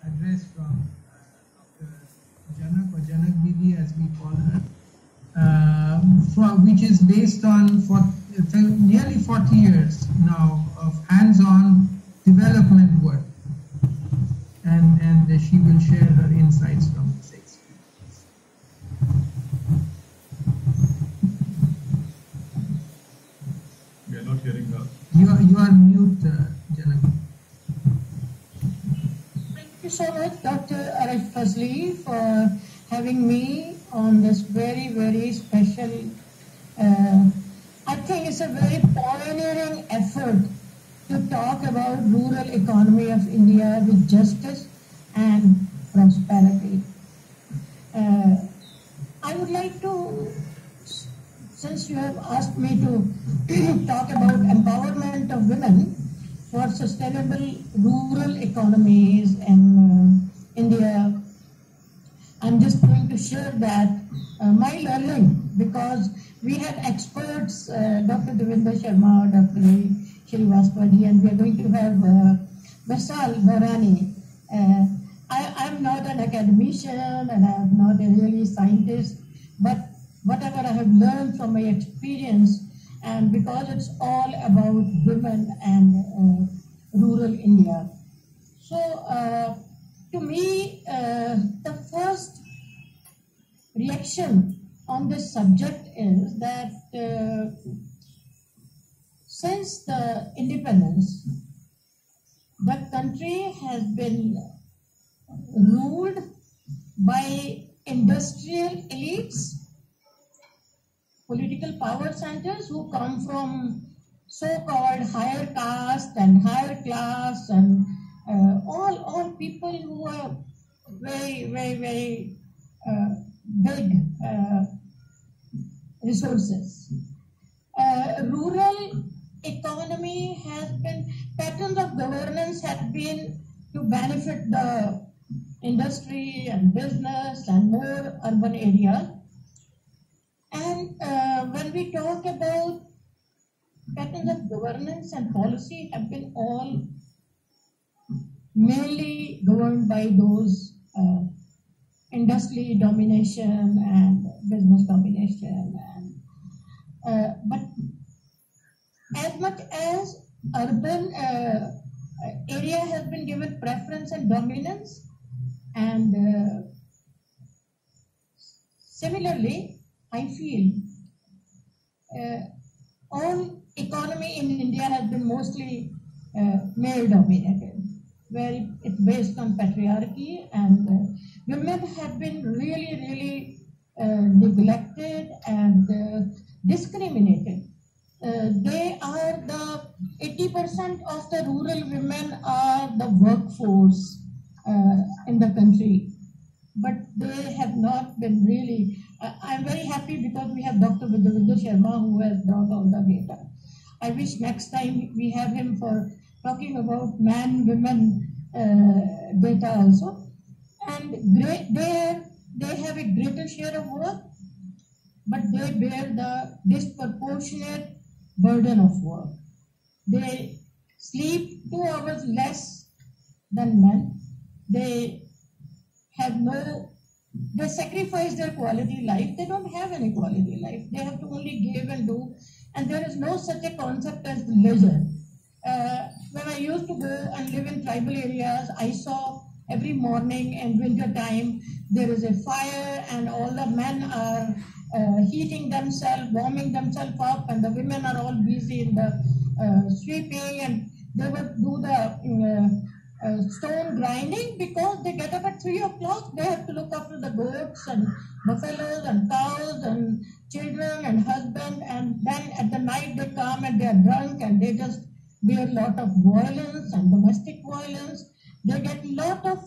address from Dr. Janak, or Janak Devi as we call her, which is based on nearly 40 years now of hands-on development work. And she will share her insights from this experience. We are not hearing her. You are mute, Janak. Thank you so much, Dr. Arash Fazli, for having me on this very, very special, I think it's a very pioneering effort to talk about rural economy of India with justice and prosperity. I would like to, since you have asked me to talk about empowerment of women for sustainable rural economies in India, I'm just going to share that my learning, because we had experts, Dr. Devinder Sharma, Dr. Shrivastava, and we are going to have Vasal Bharani. I'm not an academician and I'm not a really scientist, but whatever I have learned from my experience, and because it's all about women and rural India. So to me, the first reaction on this subject is that since the independence, the country has been ruled by industrial elites, political power centers who come from so-called higher caste and higher class, and all people who are very, very, very big resources. Rural economy has been, patterns of governance have been to benefit the industry and business and more urban areas. And when we talk about patterns of governance and policy, have been all mainly governed by those industry domination and business domination. And but as much as urban area has been given preference and dominance, and similarly, I feel all economy in India has been mostly male dominated, where it's based on patriarchy, and women have been really neglected and discriminated. They are the 80% of the rural women are the workforce in the country, but they have not been really. I'm very happy because we have Dr. Devinder Sharma who has brought all the data. I wish next time we have him for talking about man-women data also. And they have a greater share of work, but they bear the disproportionate burden of work. They sleep 2 hours less than men. They sacrifice their quality life. They don't have any quality life. They have to only give and do, and there is no such a concept as leisure. When I used to go and live in tribal areas, I saw every morning in winter time there is a fire and all the men are heating themselves, warming themselves up, and the women are all busy in the sweeping, and they would do the stone grinding, because they get up at 3 o'clock. They have to look after the goats and buffaloes and cows and children and husband, and then at the night they come and they are drunk and they just bear a lot of violence and domestic violence. They get a lot of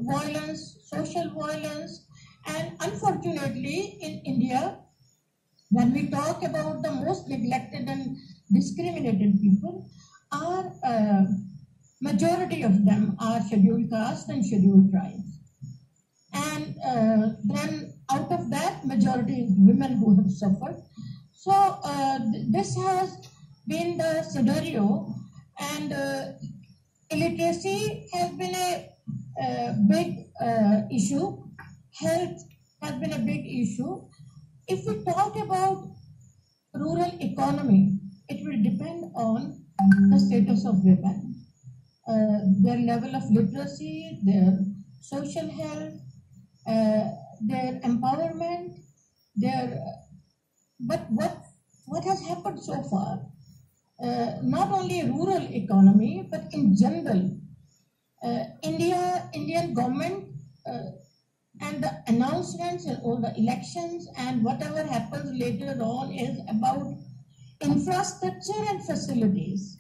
violence, social violence, and unfortunately in India, when we talk about the most neglected and discriminated people, our majority of them are scheduled caste and scheduled tribes. And then out of that, majority is women who have suffered. So this has been the scenario, and Illiteracy has been a big issue. Health has been a big issue. If we talk about rural economy, it will depend on the status of women, their level of literacy, their social health, their empowerment, but what has happened so far, not only rural economy, but in general, Indian government and the announcements and all the elections and whatever happens later on is about infrastructure and facilities,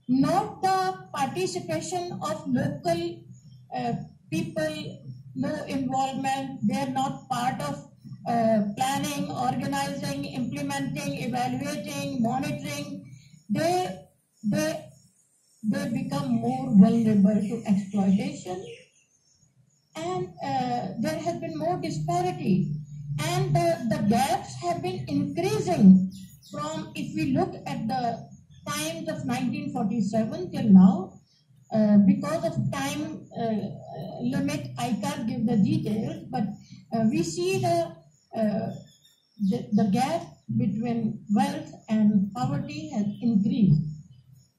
not the participation of local people, no involvement. They are not part of planning, organizing, implementing, evaluating, monitoring. They become more vulnerable to exploitation, and there has been more disparity, and the gaps have been increasing from, if we look at the times of 1947 till now. Because of time limit, I can't give the details, but we see the gap between wealth and poverty has increased.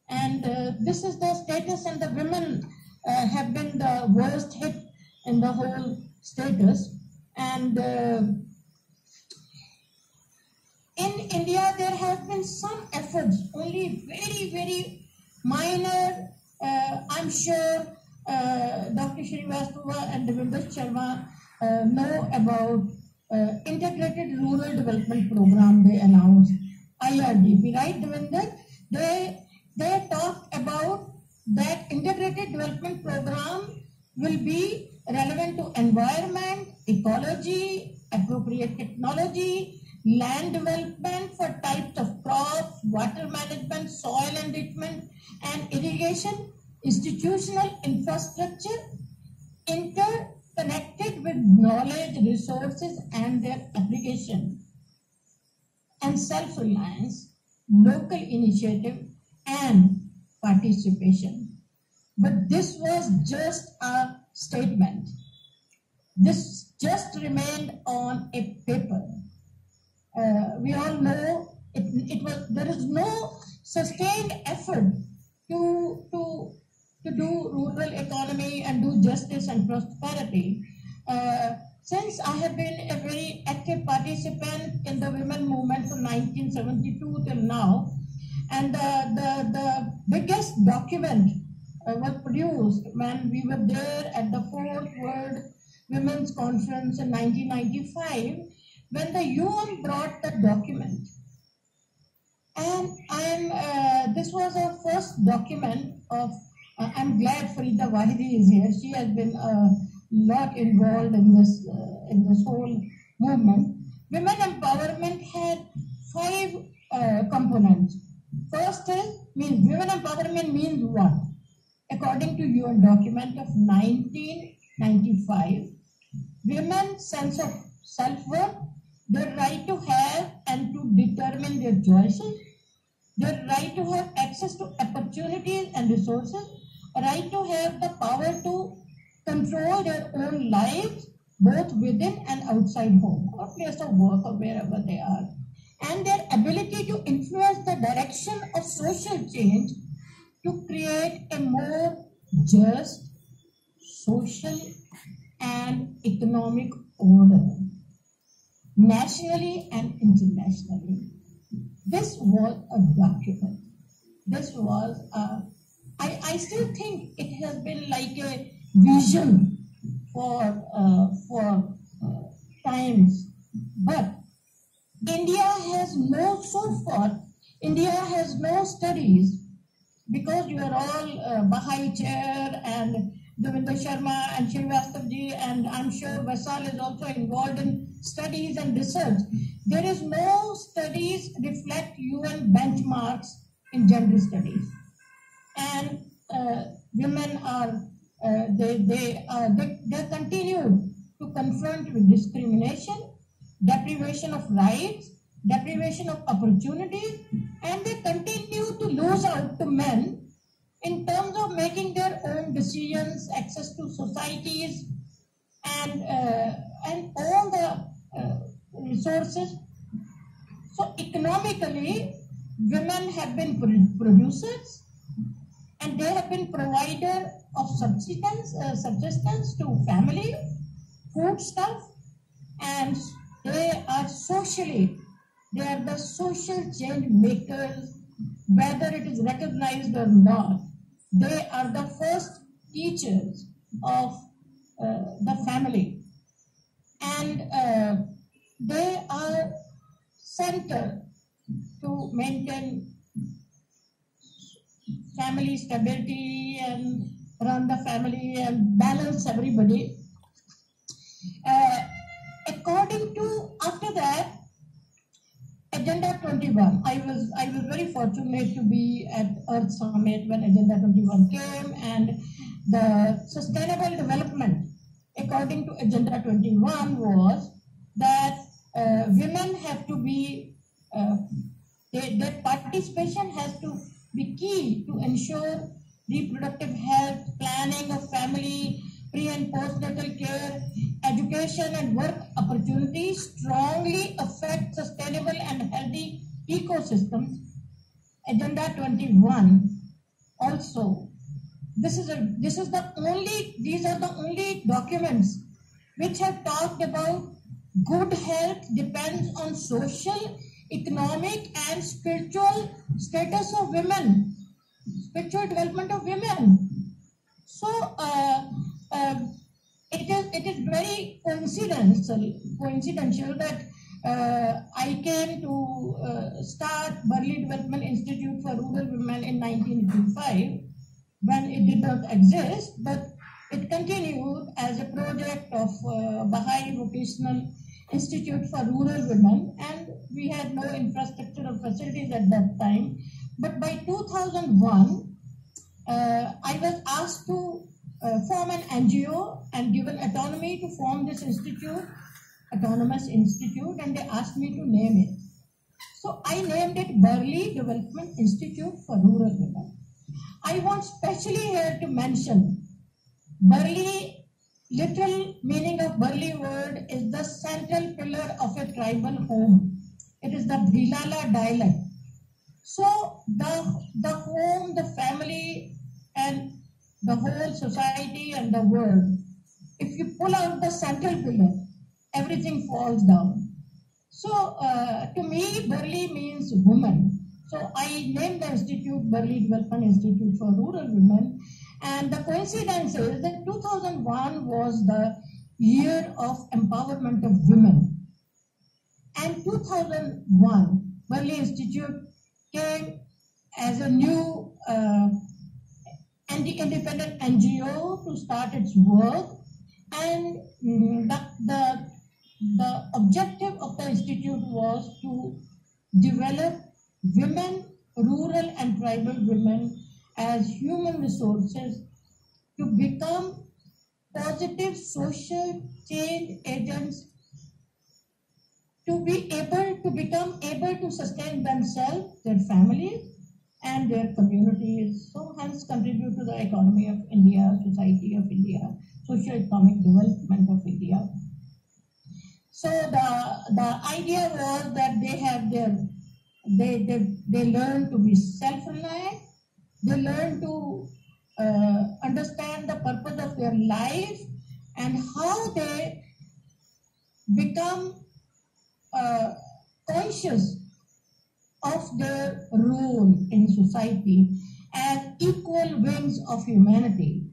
And this is the status, and the women have been the worst hit in the whole status. And in India, there have been some efforts, only very, very minor. I'm sure Dr. Srivastava and Devi Sharma know about Integrated Rural Development Program they announced, IRDP, right, Devinder? They talked about that Integrated Development Program will be relevant to environment, ecology, appropriate technology, land development for types of crops, water management, soil enrichment and irrigation, institutional infrastructure, interconnected with knowledge, resources and their application, and self-reliance, local initiative and participation. But this was just a statement. This just remained on a paper. We all know there is no sustained effort to do rural economy and do justice and prosperity. Since I have been a very active participant in the women movement from 1972 till now, and the biggest document was produced when we were there at the 4th World Women's Conference in 1995, when the UN brought the document. And this was our first document of, I'm glad Farida Wahidi is here. She has been a lot involved in this whole movement. Women empowerment had 5 components. First is, women empowerment means what? According to UN document of 1995, women's sense of self-worth, their right to have and to determine their choices, their right to have access to opportunities and resources, a right to have the power to control their own lives, both within and outside home, or place of work or wherever they are, and their ability to influence the direction of social change to create a more just social and economic order, nationally and internationally. This was a document. This was I still think it has been like a vision for times, but India has no studies, because you are all Baha'i Chair and Devinder Sharma and Srivastava, and I'm sure Vasal is also involved in studies and research. There is no studies reflect UN benchmarks in gender studies, and women are they continue to confront with discrimination, deprivation of rights, deprivation of opportunities, and they continue to lose out to men in terms of making their own decisions, access to societies, and all the resources. So economically, women have been producers, and they have been provider of subsistence to family, food stuff, and they are the social change makers, whether it is recognized or not. They are the first teachers of the family, and they are center to maintain family stability and run the family and balance everybody. According to, after that, Agenda 21, I was very fortunate to be at Earth Summit when Agenda 21 came, and the sustainable development, according to Agenda 21, was that women have to be, their participation has to be key to ensure reproductive health, planning of family, pre and postnatal care, education and work opportunities strongly affect sustainable and healthy ecosystems. Agenda 21 also, these are the only documents which have talked about good health depends on social, economic and spiritual status of women, spiritual development of women. So it is very coincidental that I came to start Baha'i Development Institute for Rural Women in 1985, when it did not exist, but it continued as a project of Baha'i Vocational Institute for Rural Women, and we had no infrastructure or facilities at that time. But by 2001, I was asked to form an NGO and given autonomy to form this institute, autonomous institute, and they asked me to name it. So I named it Baha'i Development Institute for Rural Women. I want specially here to mention Baha'i. Literal meaning of Baha'i word is the central pillar of a tribal home. It is the Bhilala dialect. So the home, the family, and the whole society and the world, if you pull out the central pillar, everything falls down. So to me, Baha'i means woman. So I named the institute Baha'i Development Institute for Rural Women. And the coincidence is that 2001 was the year of empowerment of women. And 2001, Baha'i Institute came as a new independent NGO to start its work. And the objective of the institute was to develop women, rural and tribal women, as human resources to become positive social change agents, to become able to sustain themselves, their families, and their communities. So hence contribute to the economy of India, society of India, socio-economic development of India. So the idea was that they have they learn to be self-reliant. They learn to understand the purpose of their life and how they become conscious of their role in society as equal wings of humanity.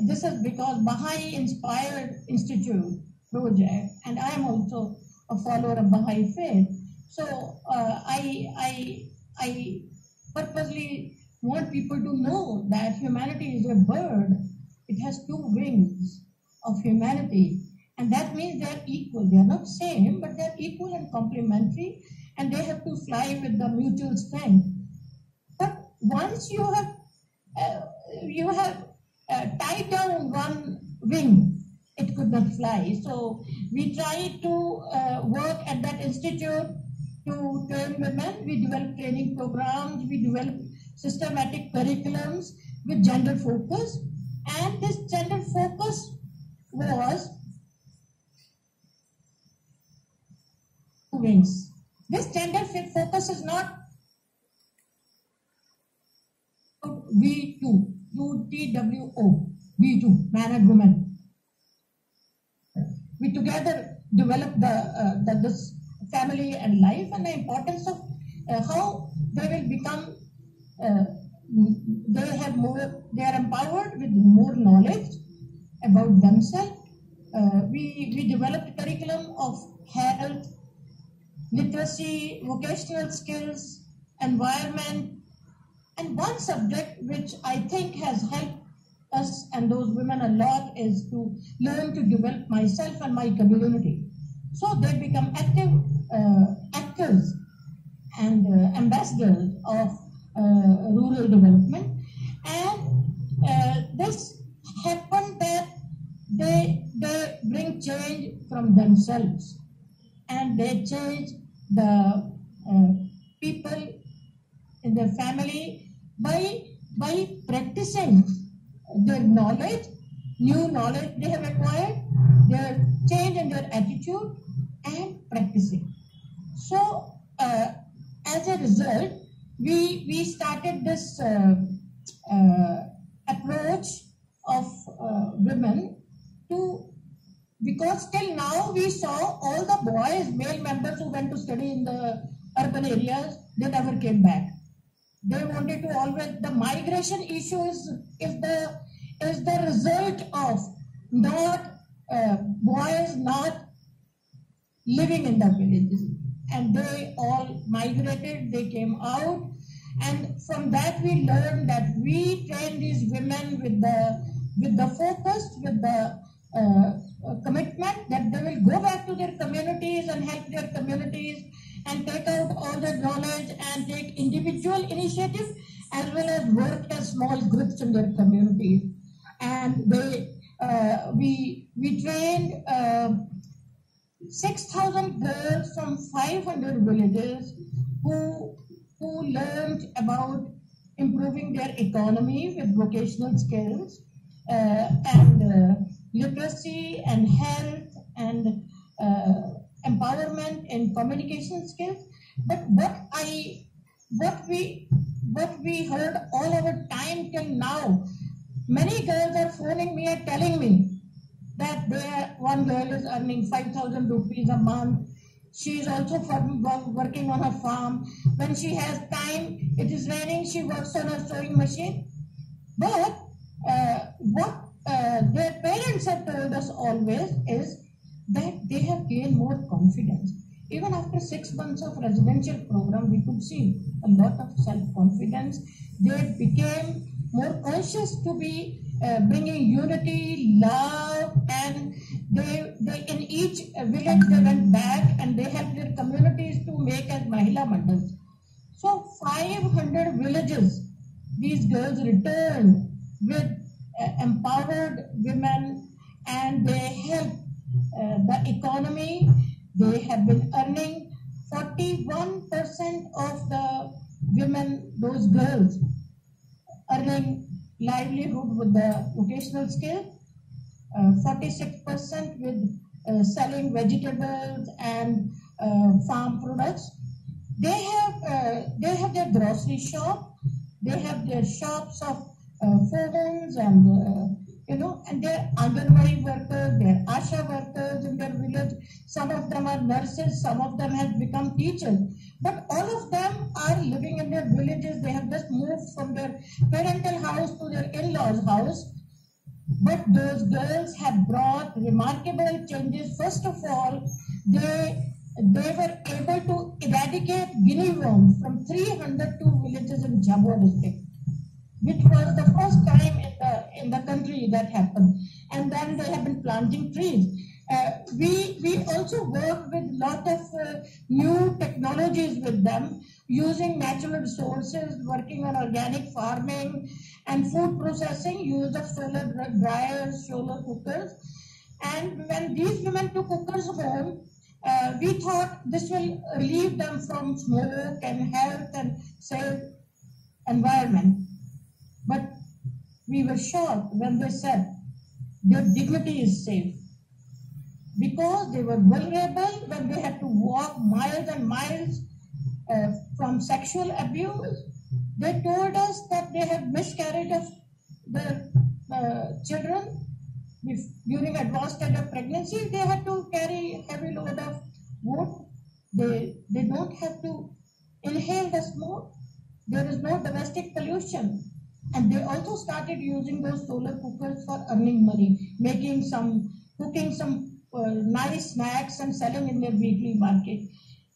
This is because Baha'i Inspired Institute project, and I am also a follower of Baha'i faith. So I purposely want people to know that humanity is a bird. It has two wings of humanity, and that means they are equal. They are not same, but they are equal and complementary, and they have to fly with the mutual strength. But once you have tied down one wing, it could not fly. So we tried to work at that institute to train women. We developed training programs. We developed systematic curriculums with gender focus, and this gender focus was wings. This gender focus is not V2, UTWO, V2, man and woman. We together develop this family and life, and the importance of how they will become, they are empowered with more knowledge about themselves. We developed a curriculum of health, literacy, vocational skills, environment, and one subject which I think has helped us and those women a lot is to learn to develop myself and my community. So they become active actors and ambassadors of rural development, and this happened that they bring change from themselves, and they change the people in their family by practicing their knowledge, new knowledge they have acquired, their change in their attitude, and practicing. So as a result, we started this approach of women to, because till now we saw all the boys, male members who went to study in the urban areas, they never came back. They wanted to always, the migration issue is the result of not boys not living in the villages, and they all migrated, they came out, and from that we learned that we train these women with the focus, with the commitment that they will go back to their communities and help their communities and take out all their knowledge and take individual initiative as well as work as small groups in their communities. And we trained 6,000 girls from 500 villages who learned about improving their economy with vocational skills and literacy and health and empowerment and communication skills. But what we heard all our time till now, many girls are phoning me and telling me that one girl is earning 5,000 rupees a month. She is also working on a farm. When she has time, it is raining, she works on a sewing machine. But what their parents have told us always is that they have gained more confidence. Even after 6 months of residential program, we could see a lot of self-confidence. They became more conscious to be bringing unity, love, and they in each village they went back and they helped their communities to make as Mahila Mandals. So 500 villages, these girls returned with empowered women, and they helped the economy. They have been earning 41% of the women, those girls, earning livelihood with the vocational skill, 46% with selling vegetables and farm products. They have their grocery shop. They have their shops of phones and and they're Anganwadi workers, they're Asha workers in their village. Some of them are nurses, some of them have become teachers. But all of them are living in their villages. They have just moved from their parental house to their in-laws' house. But those girls have brought remarkable changes. First of all, they were able to eradicate guinea worms from 302 villages in Jammu district, which was the first time in the country that happened. And then they have been planting trees. We also work with a lot of new technologies with them, using natural resources, working on organic farming and food processing, use of solar dryers, solar cookers. And when these women took cookers home, we thought this will relieve them from smoke and health and save environment. But we were shocked when they said their dignity is safe, because they were vulnerable when they had to walk miles and miles from sexual abuse. They told us that they had miscarriage of their children during advanced stage of pregnancy. They had to carry heavy load of wood. They don't have to inhale the smoke. There is no domestic pollution. And they also started using those solar cookers for earning money, cooking some nice snacks and selling in their weekly market.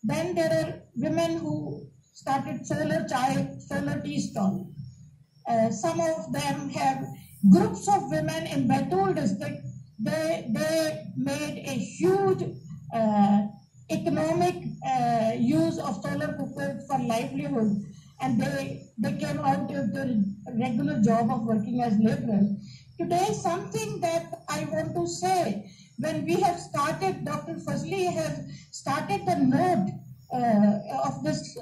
Then there are women who started solar tea stall. Some of them have groups of women in Batul district. They made a huge economic use of solar cookers for livelihood, and they came out of the regular job of working as laborers. Today, something that I want to say, when we have started, Dr. Fazli has started the note of this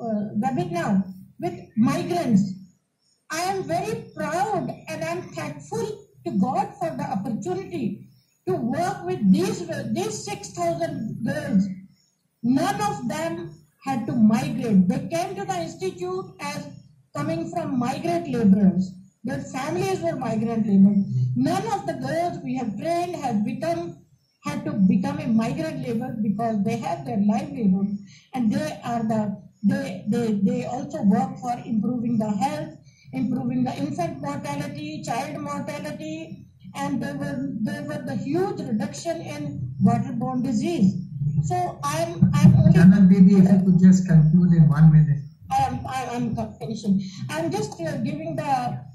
webinar with migrants. I am very proud and I am thankful to God for the opportunity to work with these 6,000 girls. None of them had to migrate. They came to the institute as coming from migrant laborers. Their families were migrant laborers. None of the girls we have trained had to become a migrant laborer, because they have their livelihood, and they also work for improving the health, improving the infant mortality, child mortality, and there were the huge reduction in waterborne disease. So I'm only. Janak Devi, if you could just conclude in 1 minute. I'm finishing. I'm just giving the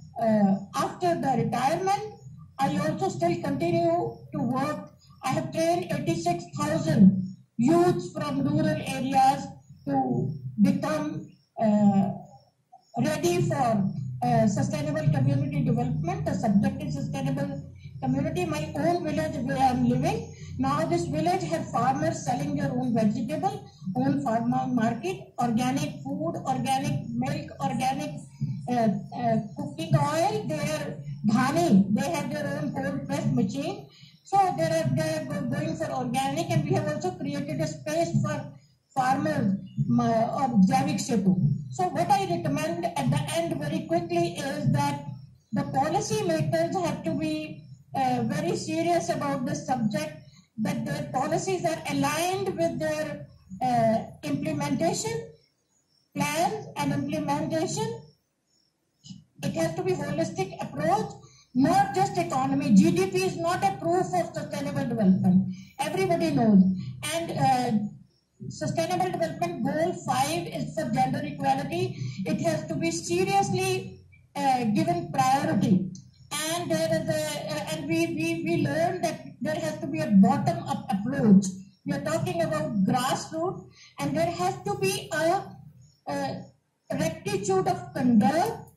after the retirement, I also still continue to work. I have trained 86,000 youths from rural areas to become ready for sustainable community development. The subject is sustainable community. My own village where I'm living. Now this village has farmers selling their own vegetable, own farmer market, organic food, organic milk, organic cooking oil. Their dhani, they have their own cold press machine. So they're going for organic, and we have also created a space for farmers or Javik Setu. So what I recommend at the end very quickly is that the policy makers have to be very serious about this subject, that their policies are aligned with their implementation plans and implementation. It has to be holistic approach, not just economy. GDP is not a proof of sustainable development. Everybody knows. And Sustainable Development Goal 5 is for gender equality. It has to be seriously given priority. And we learned that there has to be a bottom-up approach. We are talking about grassroots, and there has to be a rectitude of conduct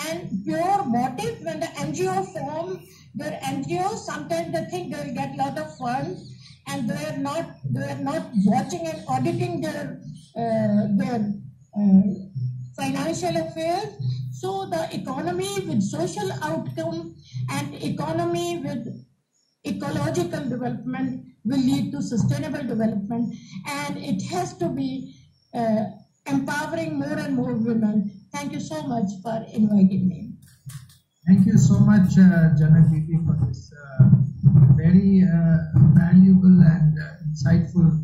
and pure motive. When the NGO form their NGOs, sometimes they think they will get a lot of funds, and they are not watching and auditing their financial affairs. So the economy with social outcome and economy with ecological development will lead to sustainable development, and it has to be empowering more and more women. Thank you so much for inviting me. Thank you so much, Janak Devi, for this very valuable and insightful